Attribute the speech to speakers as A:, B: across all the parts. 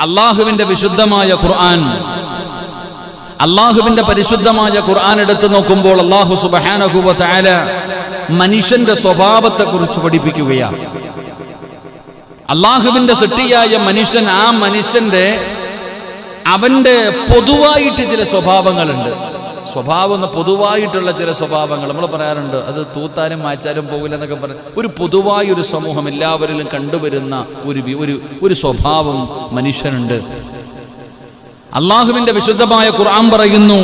A: അള്ളാഹുവിന്റെ വിശുദ്ധമായ ഖുർആൻ, അള്ളാഹുവിന്റെ പരിശുദ്ധമായ ഖുർആൻ എടുത്തു നോക്കുമ്പോൾ അള്ളാഹു സുബ്ഹാനഹു വ തആല മനുഷ്യന്റെ സ്വഭാവത്തെ കുറിച്ച് പഠിപ്പിക്കുകയാണ്. അള്ളാഹുവിന്റെ സൃഷ്ടിയായ മനുഷ്യൻ, ആ മനുഷ്യന്റെ അവന്റെ പൊതുവായിട്ട് ചില സ്വഭാവങ്ങളുണ്ട്. സ്വഭാവം എന്ന പൊതുവായിട്ടുള്ള ചില സ്വഭാവങ്ങൾ നമ്മൾ പറയാറുണ്ട്, അത് തൂത്താനും മാച്ചാലും പോകില്ല എന്നൊക്കെ പറയും. ഒരു പൊതുവായൊരു സമൂഹം എല്ലാവരിലും കണ്ടുവരുന്ന ഒരു സ്വഭാവം മനുഷ്യനുണ്ട്. അള്ളാഹുവിന്റെ വിശുദ്ധമായ ഖുർആൻ പറയുന്നു,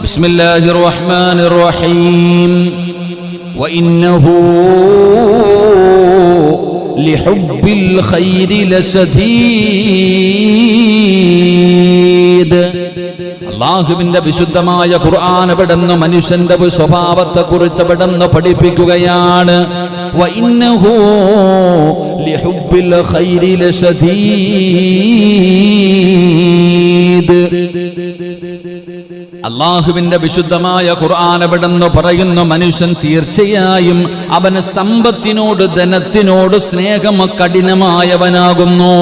A: ബിസ്മില്ലാഹിർ റഹ്മാനിർ റഹീം, വഇന്നഹു ലിഹുബ്ബിൽ ഖൈരി ലശദീദ്. അള്ളാഹുവിന്റെ വിശുദ്ധമായ ഖുർആൻ പെടുന്ന മനുഷ്യന്റെ സ്വഭാവത്തെ കുറിച്ച് പെടുന്ന പഠിപ്പിക്കുകയാണ്. വഇന്നഹു ലിഹുബ്ബിൽ ഖൈരി ലശദീദ്. അള്ളാഹുവിന്റെ വിശുദ്ധമായ ഖുർആൻ എവിടെന്ന് പറയുന്നു, മനുഷ്യൻ തീർച്ചയായും അവന് സമ്പത്തിനോട്, ധനത്തിനോട് സ്നേഹം കഠിനമായവനാകുന്നു.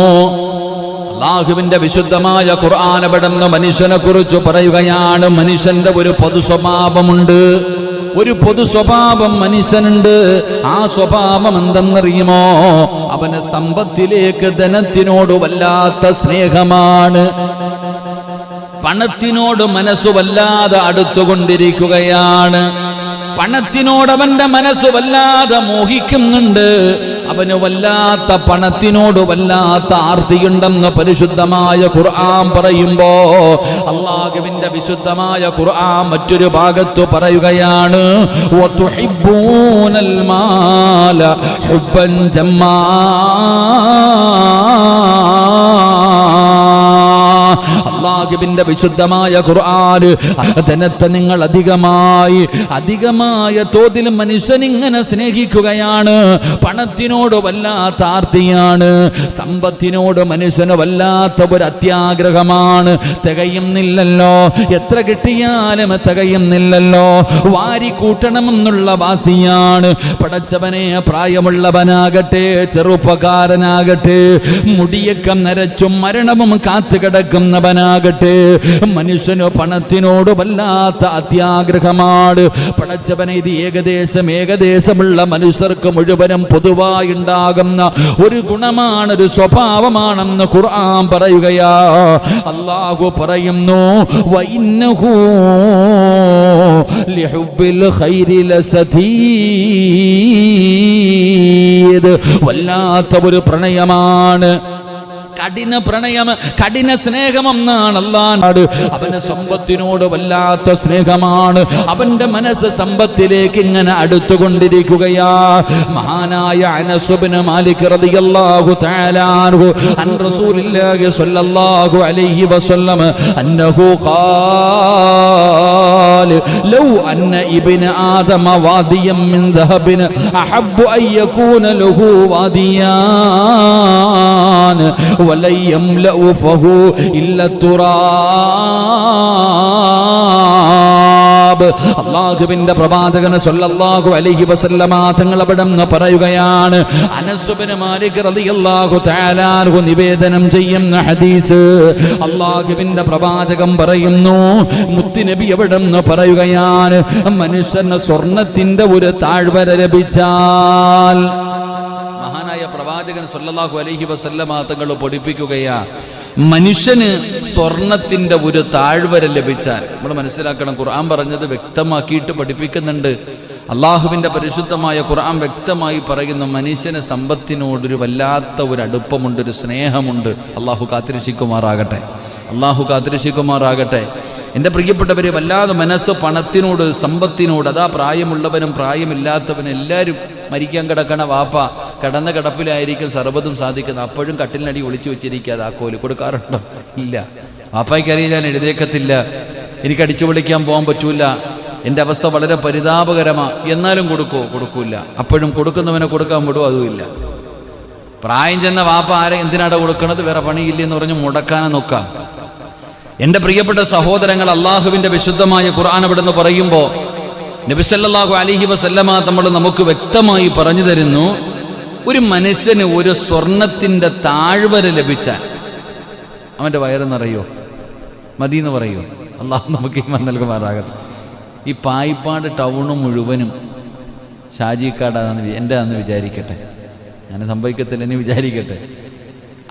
A: അള്ളാഹുവിന്റെ വിശുദ്ധമായ ഖുർആൻ എവിടെന്ന് മനുഷ്യനെ കുറിച്ച് പറയുകയാണ്, മനുഷ്യന്റെ ഒരു പൊതു സ്വഭാവമുണ്ട്, ഒരു പൊതു സ്വഭാവം മനുഷ്യനുണ്ട്. ആ സ്വഭാവം എന്തെന്നറിയുമോ? അവന് സമ്പത്തിലേക്ക്, ധനത്തിനോട് വല്ലാത്ത സ്നേഹമാണ്. പണത്തിനോട് മനസ്സു വല്ലാതെ അടുത്തുകൊണ്ടിരിക്കുകയാണ്. പണത്തിനോട് അവന്റെ മനസ്സ് വല്ലാതെ മോഹിക്കുന്നുണ്ട്. അവന് വല്ലാത്ത പണത്തിനോട് വല്ലാത്ത ആർത്തിയുണ്ടെന്ന് പരിശുദ്ധമായ ഖുർആൻ പറയുമ്പോ അല്ലാഹുവിന്റെ വിശുദ്ധമായ ഖുർആൻ മറ്റൊരു ഭാഗത്ത് പറയുകയാണ്, വതുഹിബ്ബൂനൽ മാല ഹുബ്ബൻ ജമ്മാ. അല്ലാഹുവിന്റെ വിശുദ്ധമായ ഖുർആൻ ധനത്തെ നിങ്ങൾ അധികമായ തോതിൽ മനുഷ്യൻ ഇങ്ങനെ സ്നേഹിക്കുകയാണ്. പണത്തിനോട് വല്ലാത്ത ആർത്തിയാണ്, സമ്പത്തിനോട് മനുഷ്യന് വല്ലാത്ത ഒരു അത്യാഗ്രഹമാണ്. തികയുന്നില്ലല്ലോ, എത്ര കിട്ടിയാലും തികയുന്നില്ലല്ലോ, വാരി കൂട്ടണമെന്നുള്ള വാശിയാണ്. പടച്ചവനെ, പ്രായമുള്ളവനാകട്ടെ ചെറുപ്പക്കാരനാകട്ടെ, മുടിയൊക്കെ നരച്ചും മരണവും കാത്തുകിടക്കുന്നവനാകട്ടെ, മനുഷ്യന് പണത്തിനോട് വല്ലാത്ത അത്യാഗ്രഹമാണ്. പടച്ചവനെ, ഇത് ഏകദേശമുള്ള മനുഷ്യർക്ക് മുഴുവനും പൊതുവായി ഉണ്ടാകുന്ന ഒരു ഗുണമാണ്, ഒരു സ്വഭാവമാണെന്ന് ഖുർആൻ പറയുകയാ. അല്ലാഹു പറയുന്നു, വഇന്നഹു ലിഹുബ്ബിൽ ഖൈരി ലശദീദ്. വല്ലാത്ത ഒരു പ്രണയമാണ്, കഠിന പ്രണയം, കഠിന സ്നേഹമെന്നാണ് അല്ലാഹ്. അവന് സമ്പത്തിനോട് വല്ലാത്ത സ്നേഹമാണ്. അവന്റെ മനസ്സ് സമ്പത്തിലേക്ക് ഇങ്ങനെ അടുത്തുകൊണ്ടിരിക്കുകയാ. മഹാനായ അനസ് ഇബ്നു മാലിക് റളിയല്ലാഹു തആല അൻഹു അൻ റസൂലില്ലാഹി സ്വല്ലല്ലാഹു അലൈഹി വസല്ലം അന്നഹു ഖാല ലൗ അന്ന ഇബ്ന ആദമ വാദിയം മിൻ ദഹബിൻ അഹബ്ബു അൻ യകൂന ലഹു വാദിയാൻ വലൻ യംലഉ ഫഹു ഇല്ല തുറാബ്. അല്ലാഹുവിന്റെ പ്രവാചകൻ സ്വല്ലല്ലാഹു അലൈഹി വസല്ലമ തങ്ങൾ അവിടെന്ന് പറയുകയാണ്, അനസ് ഇബ്നു മാലിക് റളിയല്ലാഹു തആല അൻഹു നിവേദനം ചെയ്യുന്ന ഹദീസ്. അല്ലാഹുവിന്റെ പ്രവാചകൻ പറയുന്നു, മുത്തുനബി അവിടെന്ന് പറയുകയാണ്, മനുഷ്യന് സ്വർണത്തിന്റെ ഒരു താഴ്വര ലഭിച്ചാൽ, മഹാനായ പ്രവാചകൻ സല്ലല്ലാഹു അലൈഹി വസല്ലമ തങ്ങൾ പഠിപ്പിക്കുകയാ, മനുഷ്യന് സ്വർണത്തിന്റെ ഒരു താഴ്വര ലഭിച്ചാൽ, നമ്മൾ മനസ്സിലാക്കണം, ഖുർആൻ പറഞ്ഞത് വ്യക്തമാക്കിയിട്ട് പഠിപ്പിക്കുന്നുണ്ട്. അള്ളാഹുവിന്റെ പരിശുദ്ധമായ ഖുർആൻ വ്യക്തമായി പറയുന്നു, മനുഷ്യന് സമ്പത്തിനോടൊരു വല്ലാത്ത ഒരു അടുപ്പമുണ്ട്, ഒരു സ്നേഹമുണ്ട്. അള്ളാഹു കാത്തിരക്ഷിക്കുമാറാകട്ടെ, അള്ളാഹു കാത്തിരക്ഷിക്കുമാറാകട്ടെ. എൻ്റെ പ്രിയപ്പെട്ടവരെ, വല്ലാതെ മനസ്സ് പണത്തിനോട്, സമ്പത്തിനോട്, അതാ പ്രായമുള്ളവനും പ്രായമില്ലാത്തവനും എല്ലാവരും മരിക്കാൻ കിടക്കണ വാപ്പ കിടന്ന കിടപ്പിലായിരിക്കും സർവ്വതും സാധിക്കുന്നത്. അപ്പോഴും കട്ടിലിനടി ഒളിച്ചു വെച്ചിരിക്കാതെ ആ കോല് കൊടുക്കാറുണ്ടോ? ഇല്ല. വാപ്പായ്ക്കറിയാൻ ഞാൻ എഴുതേക്കത്തില്ല, എനിക്ക് അടിച്ചു പൊളിക്കാൻ പോകാൻ പറ്റൂല, എൻ്റെ അവസ്ഥ വളരെ പരിതാപകരമാണ്, എന്നാലും കൊടുക്കൂല. അപ്പോഴും കൊടുക്കുന്നവനെ കൊടുക്കാൻ വിടുമോ? അതുമില്ല. പ്രായം ചെന്ന വാപ്പ എന്തിനാണ് കൊടുക്കണത്? വേറെ പണിയില്ലെന്ന് പറഞ്ഞ് മുടക്കാനെ നോക്കാം. എൻ്റെ പ്രിയപ്പെട്ട സഹോദരങ്ങൾ, അള്ളാഹുവിൻ്റെ വിശുദ്ധമായ ഖുർആൻ അവിടുന്ന് പറയുമ്പോൾ നബി സല്ലല്ലാഹു അലൈഹി വസല്ലമ നമ്മൾ നമുക്ക് വ്യക്തമായി പറഞ്ഞു തരുന്നു, ഒരു മനുഷ്യന് ഒരു സ്വർണത്തിൻ്റെ താഴ്വര ലഭിച്ചാൽ അവൻ്റെ വയറ് നിറയോ? മതിയെന്ന് പറയോ? അള്ളാഹു നമുക്ക് ഈമാൻ നൽകുമാറാകട്ടെ. ഈ പായിപ്പാട് ടൗണ് മുഴുവനും ഷാജിക്കാടാന്ന് എൻ്റെ ആണെന്ന് വിചാരിക്കട്ടെ, ഞാൻ സംഭവിക്കത്തില്ല, എന്നെ വിചാരിക്കട്ടെ.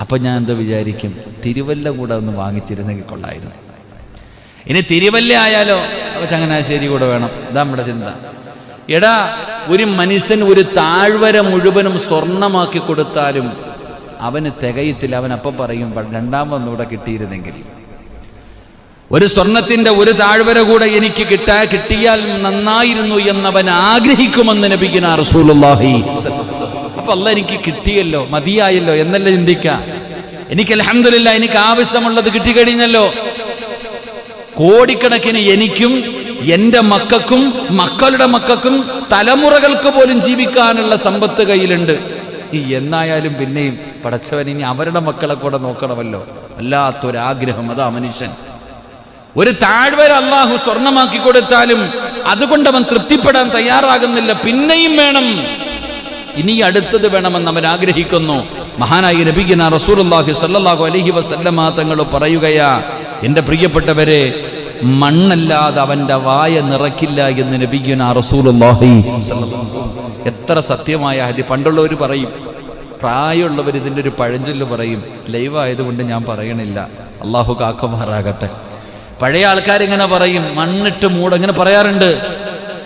A: അപ്പം ഞാൻ എന്താ വിചാരിക്കും, തിരുവല്ല കൂടെ ഒന്ന് വാങ്ങിച്ചിരുന്നെങ്കിൽ കൊള്ളായിരുന്നു. ഇനി തിരുവല്ല ആയാലോ, അപ്പോൾ ചങ്ങനാശ്ശേരി കൂടെ വേണം. ഇതാ നമ്മുടെ ചിന്ത. എടാ, ഒരു മനുഷ്യൻ ഒരു താഴ്വര മുഴുവനും സ്വർണമാക്കി കൊടുത്താലും അവന് തികയത്തില്ല. അവൻ അപ്പം പറയും, രണ്ടാമതൊന്നുകൂടെ കിട്ടിയിരുന്നെങ്കിൽ, ഒരു സ്വർണത്തിൻ്റെ ഒരു താഴ്വര കൂടെ എനിക്ക് കിട്ടിയാൽ നന്നായിരുന്നു എന്നവൻ ആഗ്രഹിക്കുമെന്ന് നബിയുനാ റസൂലുള്ളാഹി. അപ്പൊ അല്ലാഹ് എനിക്ക് കിട്ടിയല്ലോ, മതിയായല്ലോ എന്നല്ല ചിന്തിക്കാം. എനിക്ക് അൽഹംദുലില്ലാഹ് എനിക്ക് ആവശ്യമുള്ളത് കിട്ടിക്കഴിഞ്ഞല്ലോ. കോടിക്കണക്കിന് എനിക്കും എൻ്റെ മക്കൾക്കും മക്കളുടെ മക്കൾക്കും തലമുറകൾക്ക് പോലും ജീവിക്കാനുള്ള സമ്പത്ത് കയ്യിലുണ്ട്. എന്നായാലും പിന്നെയും പടച്ചവൻ ഇനി അവരുടെ മക്കളെ കൂടെ നോക്കണമല്ലോ. വല്ലാത്തൊരാഗ്രഹം. അതാ മനുഷ്യൻ. ഒരു താഴ്വര അള്ളാഹു സ്വർണമാക്കി കൊടുത്താലും അതുകൊണ്ട് അവൻ തൃപ്തിപ്പെടാൻ തയ്യാറാകുന്നില്ല. പിന്നെയും വേണം, ഇനി അടുത്തത് വേണമെന്ന് അവൻ ആഗ്രഹിക്കുന്നു. മഹാനായ നബിയുനാ റസൂലുള്ളാഹി സ്വല്ലല്ലാഹു അലൈഹി വസല്ലമ തങ്ങൾ പറയുകയാ, എൻ്റെ പ്രിയപ്പെട്ടവരെ, മണ്ണല്ലാതെ അവൻ്റെ വായ നിറക്കില്ല എന്ന് നബിയുനാ റസൂലുള്ളാഹി സ്വല്ലല്ലാഹു അലൈഹി വസല്ലം. എത്ര സത്യമായ ഹദീസ്. പണ്ടുള്ളവർ പറയും, പ്രായമുള്ളവർ ഇതിൻ്റെ ഒരു പഴഞ്ചൊല്ല് പറയും, ലൈവായതുകൊണ്ട് ഞാൻ പറയണില്ല, അള്ളാഹു കാക്കുമാറാകട്ടെ. പഴയ ആൾക്കാരിങ്ങനെ പറയും, മണ്ണിട്ട് ഇങ്ങനെ പറയാറുണ്ട്.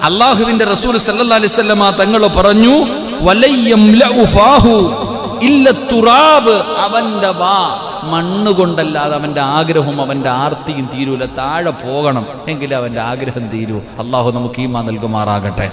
A: അള്ളാഹുവിന്റെ റസൂൽ സല്ലല്ലാഹു അലൈഹി വസല്ലമ തങ്ങൾ പറഞ്ഞു, വലയംലഉ ഫാഹു ഇല്ല തുറാബ്, അവന്റെ വാ മണ്ണുകൊണ്ടല്ലാതെ അവന്റെ ആഗ്രഹവും അവന്റെ ആർത്തിയും തീരൂല. താഴെ പോകണം എങ്കിലേ അവന്റെ ആഗ്രഹം തീരൂ. അള്ളാഹു നമുക്ക് ഈമാൻ നൽകുമാറാകട്ടെ.